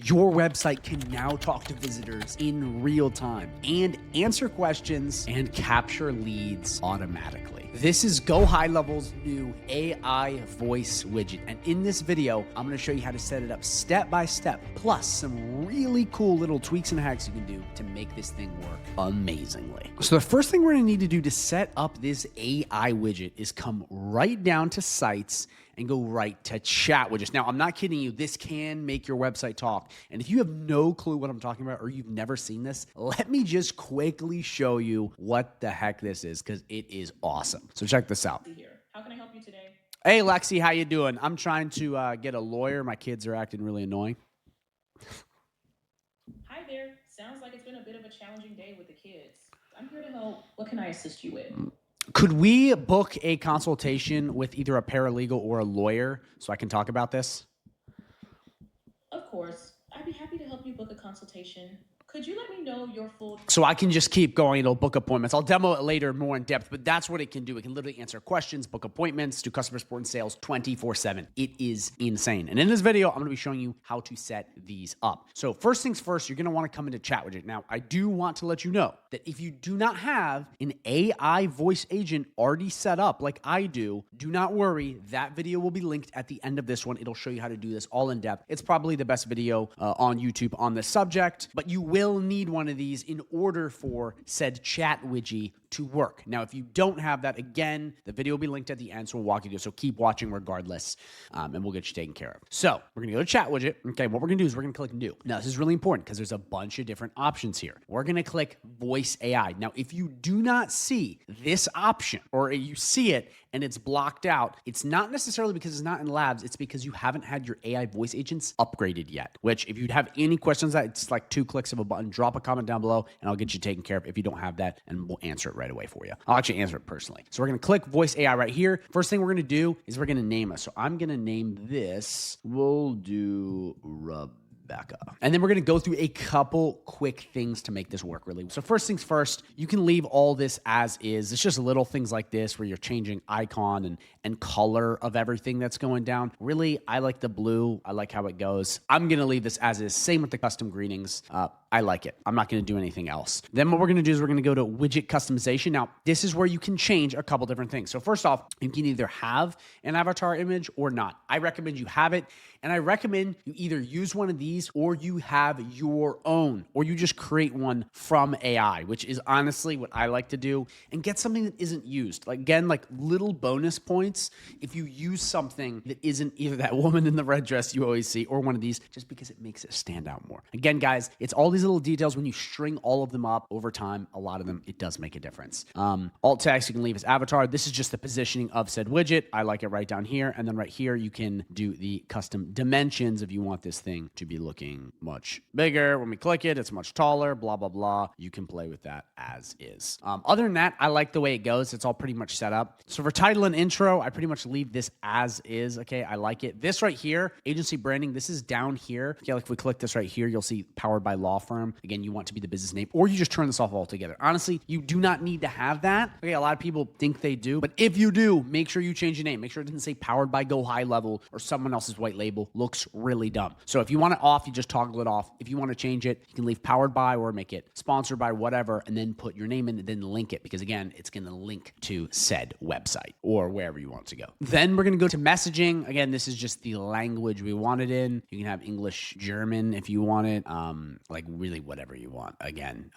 Your website can now talk to visitors in real time and answer questions and capture leads automatically. This is GoHighLevel's new AI voice widget. And in this video, I'm going to show you how to set it up step by step, plus some really cool little tweaks and hacks you can do to make this thing work amazingly. So the first thing we're going to need to do to set up this AI widget is come right down to sites and go right to chat widgets. Now, I'm not kidding you. This can make your website talk. And if you have no clue what I'm talking about or you've never seen this, let me just quickly show you what the heck this is because it is awesome. So check this out. How can I help you today? Hey, Lexi, how you doing? I'm trying to get a lawyer. My kids are acting really annoying. Hi there. Sounds like it's been a bit of a challenging day with the kids. I'm here to help. What can I assist you with? Could we book a consultation with either a paralegal or a lawyer so I can talk about this? Of course. I'd be happy to help you book a consultation. Could you let me know your full... So I can just keep going. It'll book appointments. I'll demo it later more in depth, but that's what it can do. It can literally answer questions, book appointments, do customer support and sales 24/7. It is insane. And in this video, I'm going to be showing you how to set these up. So first things first, you're going to want to come into chat widget. Now, I do want to let you know that if you do not have an AI voice agent already set up like I do not worry. That video will be linked at the end of this one. It'll show you how to do this all in depth. It's probably the best video on YouTube on this subject, but you will need one of these in order for said chat widget to work. Now, if you don't have that, again, the video will be linked at the end, so we'll walk you through it. So keep watching regardless, and we'll get you taken care of. So we're gonna go to chat widget. Okay, what we're gonna do is we're gonna click new. Now, this is really important because there's a bunch of different options here. We're gonna click voice AI. Now, if you do not see this option or you see it and it's blocked out, it's not necessarily because it's not in labs, it's because you haven't had your AI voice agents upgraded yet, which if you'd have any questions, it's like 2 clicks of a button. Drop a comment down below and I'll get you taken care of if you don't have that, and we'll answer it right away for you. I'll actually answer it personally. So we're going to click voice AI right here. First thing we're going to do is we're going to name us. So I'm going to name this, we'll do Rebecca. And then we're going to go through a couple quick things to make this work really. So first things first, you can leave all this as is. It's just little things like this where you're changing icon and color of everything that's going down. Really, I like the blue. I like how it goes. I'm going to leave this as is. Same with the custom greetings. I like it. I'm not going to do anything else. Then what we're going to do is we're going to go to widget customization. Now, this is where you can change a couple different things. So first off, you can either have an avatar image or not. I recommend you have it. And I recommend you either use one of these or you have your own, or you just create one from AI, which is honestly what I like to do, and get something that isn't used. Like, again, like little bonus points if you use something that isn't either that woman in the red dress you always see or one of these, just because it makes it stand out more. Again, guys, it's all these little details. When you string all of them up over time, a lot of them, it does make a difference. Alt text, you can leave as avatar. This is just the positioning of said widget. I like it right down here. And then right here, you can do the custom dimensions if you want this thing to be looking much bigger. When we click it, it's much taller, blah, blah, blah. You can play with that as is. Other than that, I like the way it goes. It's all pretty much set up. So for title and intro, I pretty much leave this as is. Okay, I like it. This right here, agency branding, this is down here. Okay, like if we click this right here, you'll see powered by law firm. Again, you want to be the business name, or you just turn this off altogether. Honestly, you do not need to have that. Okay, a lot of people think they do, but if you do, make sure you change your name. Make sure it doesn't say powered by GoHighLevel or someone else's white label. Looks really dumb. So if you want it off, you just toggle it off. If you want to change it, you can leave powered by or make it sponsored by whatever, and then put your name in and then link it, because again, it's going to link to said website or wherever you want to go. Then we're going to go to messaging. Again, this is just the language we want it in. You can have English, German if you want it, like really whatever you want. Again,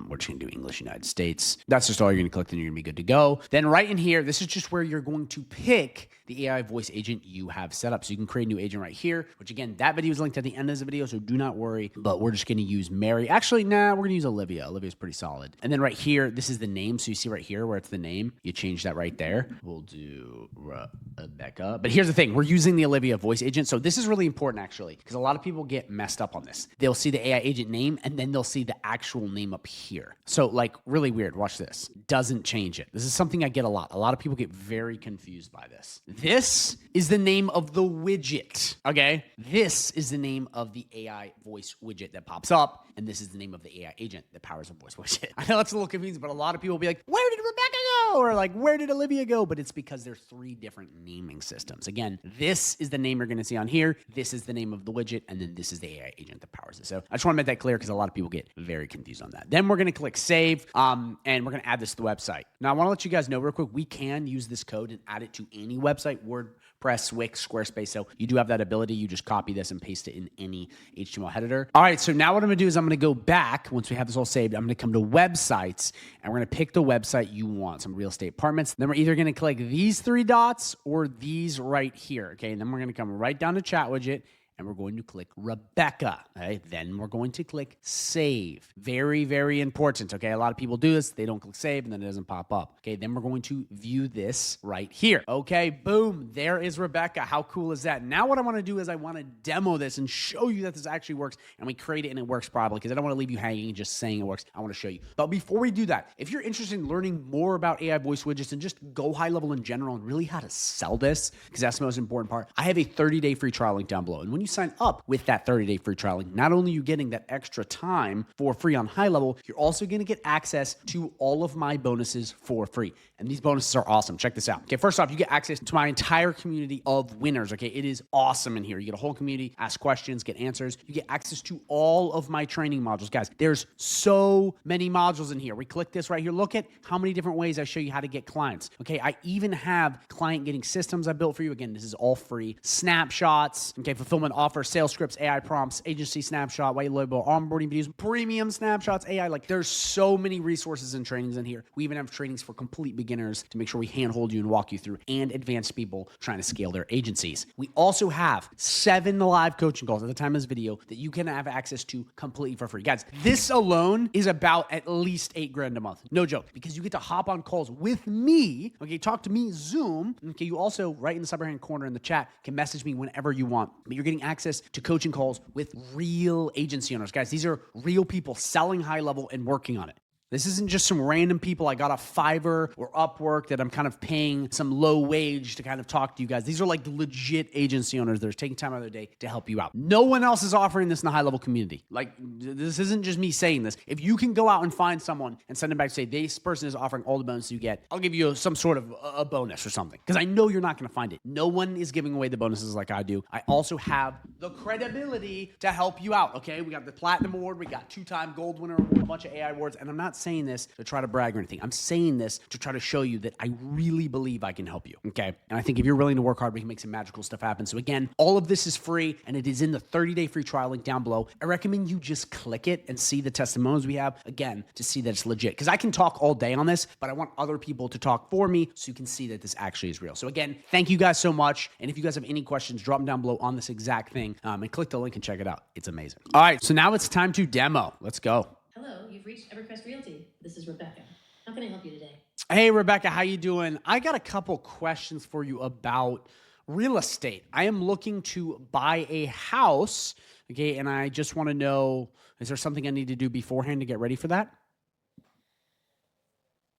we're just going to do English United States. That's just all you're going to click, then you're going to be good to go. Then right in here, this is just where you're going to pick the AI voice agent you have set up. So you can create a new agent right here, which again, that video is linked at the end of this video, so do not worry, but we're just going to use Mary. Actually, nah, we're going to use Olivia. Olivia's pretty solid. And then right here, this is the name. So you see right here where it's the name, you change that right there. We'll do Rebecca. But here's the thing, we're using the Olivia voice agent. So this is really important actually, because a lot of people get messed up on this. They'll see the AI agent name and then they'll see the actual name up here. So like really weird, watch this. Doesn't change it. This is something I get a lot. A lot of people get very confused by this. This is the name of the widget, okay? This is the name of the AI voice widget that pops up, and this is the name of the AI agent that powers a voice widget. I know that's a little confusing, but a lot of people will be like, where did Rebecca go? Or like, where did Olivia go? But it's because there's 3 different naming systems. Again, this is the name you're going to see on here. This is the name of the widget. And then this is the AI agent that powers it. So I just want to make that clear because a lot of people get very confused on that. Then we're going to click save, and we're going to add this to the website. Now, I want to let you guys know real quick, we can use this code and add it to any website, WordPress, Wix, Squarespace. So you do have that ability. You just copy this and paste it in any HTML editor. All right, so now what I'm going to do is I'm going to go back. Once we have this all saved, I'm going to come to websites, and we're going to pick the website you want, some real estate apartments. Then we're either going to click these 3 dots or these right here, okay? And then we're going to come right down to chat widget, and we're going to click Rebecca, okay? Then we're going to click save. Very, very important, okay? A lot of people do this. They don't click save, and then it doesn't pop up, okay? Then we're going to view this right here. Okay, boom, there is Rebecca. How cool is that? Now what I want to do is I want to demo this and show you that this actually works, and we create it and it works properly, because I don't want to leave you hanging just saying it works. I want to show you. But before we do that, if you're interested in learning more about AI voice widgets and just go high level in general and really how to sell this, because that's the most important part, I have a 30-day free trial link down below. And when you sign up with that 30-day free trial link, not only are you getting that extra time for free on high level, you're also going to get access to all of my bonuses for free. And these bonuses are awesome. Check this out. Okay, first off, you get access to my entire community of winners. Okay, it is awesome in here. You get a whole community, ask questions, get answers. You get access to all of my training modules. Guys, there's so many modules in here. We click this right here. Look at how many different ways I show you how to get clients. Okay, I even have client getting systems I built for you. Again, this is all free. Snapshots, okay, fulfillment offers, sales scripts, AI prompts, agency snapshot, white label, onboarding videos, premium snapshots, AI. Like, there's so many resources and trainings in here. We even have trainings for complete beginners to make sure we handhold you and walk you through, and advanced people trying to scale their agencies. We also have 7 live coaching calls at the time of this video that you can have access to completely for free. Guys, this alone is about at least $8,000 a month. No joke, because you get to hop on calls with me. Okay, talk to me, Zoom. Okay, you also, right in the upper hand corner in the chat, can message me whenever you want. But you're getting access to coaching calls with real agency owners. Guys, these are real people selling high level and working on it. This isn't just some random people I got off Fiverr or Upwork that I'm kind of paying some low wage to kind of talk to you guys. These are like legit agency owners that are taking time out of their day to help you out. No one else is offering this in the high level community. Like, this isn't just me saying this. If you can go out and find someone and send them back and say, this person is offering all the bonuses you get, I'll give you some sort of a bonus or something. Because I know you're not going to find it. No one is giving away the bonuses like I do. I also have the credibility to help you out, okay? We got the Platinum Award. We got 2-time Gold Winner Award, a bunch of AI awards. And I'm not saying this to try to brag or anything. I'm saying this to try to show you that I really believe I can help you, okay? And I think if you're willing to work hard, we can make some magical stuff happen. So again, all of this is free, and it is in the 30-day free trial link down below. I recommend you just click it and see the testimonials we have, again, to see that it's legit. Because I can talk all day on this, but I want other people to talk for me so you can see that this actually is real. So again, thank you guys so much. And if you guys have any questions, drop them down below on this exact thing, and click the link and check it out. It's amazing. All right, so now it's time to demo. Let's go. Hello, you've reached Evercrest Realty. This is Rebecca. How can I help you today? Hey, Rebecca, how you doing? I got a couple questions for you about real estate. I am looking to buy a house, okay, and I just want to know, is there something I need to do beforehand to get ready for that?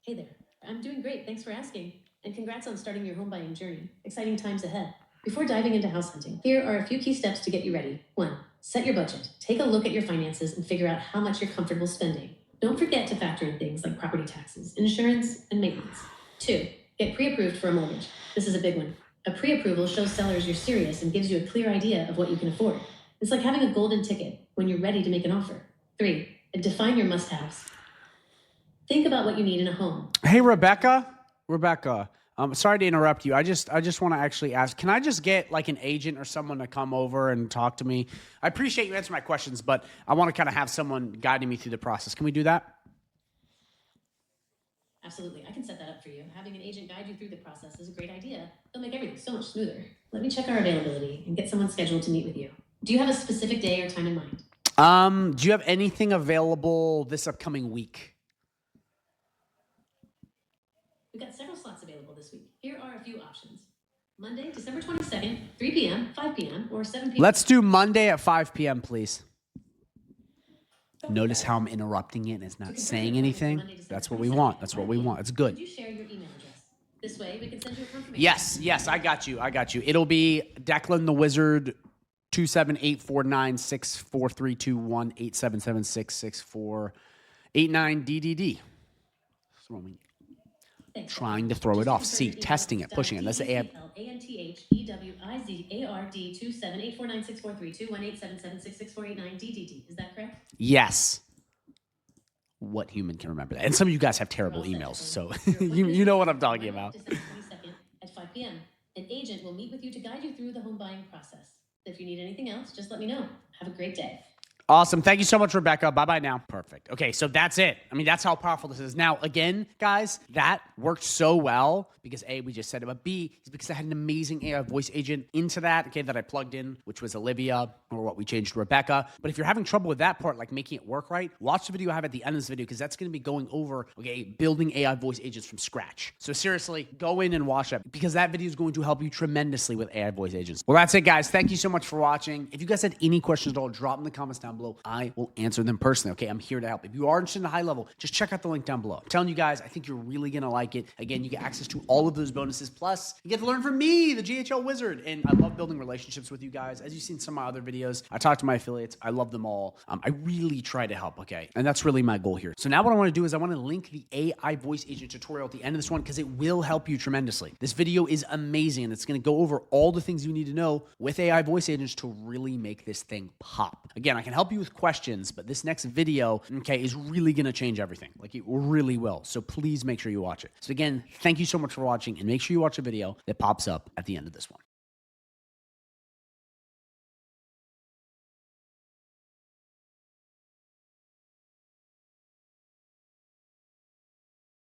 Hey there. I'm doing great. Thanks for asking. And congrats on starting your home buying journey. Exciting times ahead. Before diving into house hunting, here are a few key steps to get you ready. 1. Set your budget. Take a look at your finances and figure out how much you're comfortable spending. Don't forget to factor in things like property taxes, insurance, and maintenance. 2. Get pre-approved for a mortgage. This is a big one. A pre-approval shows sellers you're serious and gives you a clear idea of what you can afford. It's like having a golden ticket when you're ready to make an offer. 3. Define your must-haves. Think about what you need in a home. Hey, Rebecca. Sorry to interrupt you. I just want to actually ask, can I just get like an agent or someone to come over and talk to me? I appreciate you answering my questions, but I want to kind of have someone guiding me through the process. Can we do that? Absolutely. I can set that up for you. Having an agent guide you through the process is a great idea. It'll make everything so much smoother. Let me check our availability and get someone scheduled to meet with you. Do you have a specific day or time in mind? Do you have anything available this upcoming week? We've got several slots available this week. Here are a few options. Monday, December 22nd, 3 p.m., 5 p.m., or 7 p.m. Let's do Monday at 5 p.m., please. Notice how I'm interrupting it and it's not saying anything? That's what we want. That's what we want. It's good. Could you share your email address? This way, we can send you a confirmation. Yes, I got you. It'll be Declan the Wizard 2784964321877766489DDD. That's what we need. Thanks. trying to throw it Just to off. confirm C, your email, testing it, it's pushing it. That's the AI. ANTHEALANTHEARD278496432187766489DDD. Is that correct? Yes. What human can remember that? And some of you guys have terrible emails, so you know what I'm talking about. December 22nd at 5 p.m. An agent will meet with you to guide you through the home buying process. If you need anything else, just let me know. Have a great day. Awesome. Thank you so much, Rebecca. Bye-bye now. Perfect. Okay, so that's it. I mean, that's how powerful this is. Now, again, guys, that worked so well because A, we just said it, but B, is because I had an amazing AI voice agent into that, okay, that I plugged in, which was Olivia, or what we changed to Rebecca. But if you're having trouble with that part, like making it work right, watch the video I have at the end of this video because that's going to be going over, okay, building AI voice agents from scratch. So seriously, go in and watch that because that video is going to help you tremendously with AI voice agents. Well, that's it, guys. Thank you so much for watching. If you guys had any questions at all, drop in the comments down below. I will answer them personally, okay? I'm here to help. If you are interested in a high level, just check out the link down below. I'm telling you guys, I think you're really going to like it. Again, you get access to all of those bonuses. Plus, you get to learn from me, the GHL Wizard. And I love building relationships with you guys. As you've seen some of my other videos, I talk to my affiliates. I love them all. I really try to help, okay? And that's really my goal here. So now what I want to do is I want to link the AI voice agent tutorial at the end of this one because it will help you tremendously. This video is amazing and it's going to go over all the things you need to know with AI voice agents to really make this thing pop. Again, I can help you with questions, but this next video, okay, is really going to change everything. Like it really will. So please make sure you watch it. So again, thank you so much for watching and make sure you watch the video that pops up at the end of this one.